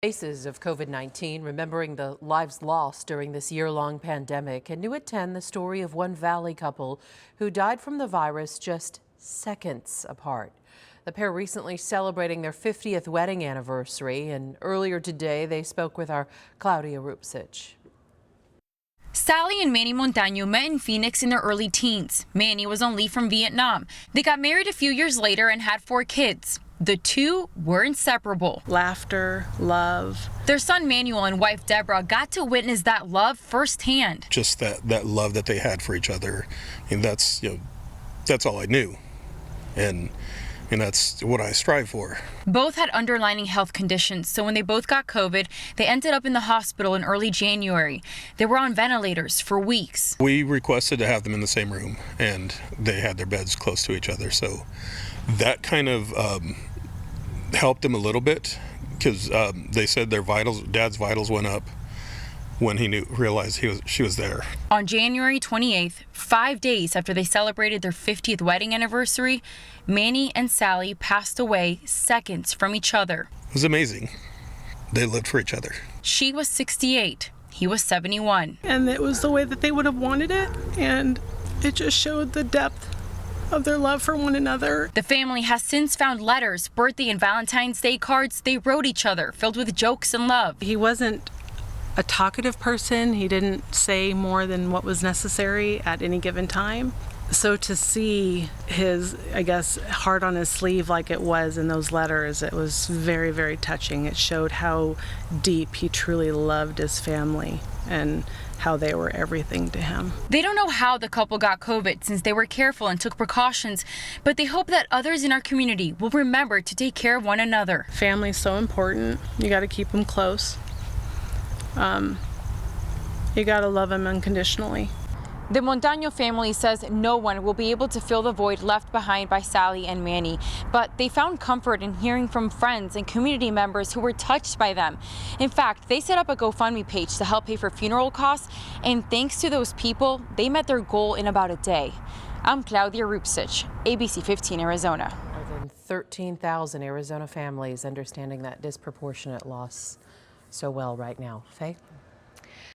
Cases of COVID-19, remembering the lives lost during this year-long pandemic. And new at 10, the story of one Valley couple who died from the virus just seconds apart. The pair recently celebrating their 50th wedding anniversary, and earlier today they spoke with our Claudia Rupsich. Sally and Manny Montaño met in Phoenix in their early teens. Manny was on leave from Vietnam. They got married a few years later and had 4 kids. The two were inseparable. Laughter, love. Their son Manuel and wife Deborah got to witness that love firsthand. Just that love that they had for each other, and that's all I knew, and that's what I strive for. Both had underlying health conditions, so when they both got COVID, they ended up in the hospital in early January. They were on ventilators for weeks. We requested to have them in the same room, and they had their beds close to each other, so that kind of helped them a little bit, because they said their vitals, Dad's vitals went up when he realized she was there. On January 28th, 5 days after they celebrated their 50th wedding anniversary, Manny and Sally passed away seconds from each other. It was amazing. They lived for each other. She was 68. He was 71. And it was the way that they would have wanted it, and it just showed the depth of their love for one another. The family has since found letters, birthday and Valentine's Day cards they wrote each other, filled with jokes and love. He wasn't a talkative person. He didn't say more than what was necessary at any given time. So to see his, I guess, heart on his sleeve like it was in those letters, it was very, very touching. It showed how deep he truly loved his family and how they were everything to him. They don't know how the couple got COVID since they were careful and took precautions, but they hope that others in our community will remember to take care of one another. Family's so important. You got to keep them close. You got to love them unconditionally. The Montaño family says no one will be able to fill the void left behind by Sally and Manny, but they found comfort in hearing from friends and community members who were touched by them. In fact, they set up a GoFundMe page to help pay for funeral costs, and thanks to those people, they met their goal in about a day. I'm Claudia Rupsich, ABC 15 Arizona. More than 13,000 Arizona families understanding that disproportionate loss so well right now. Faye?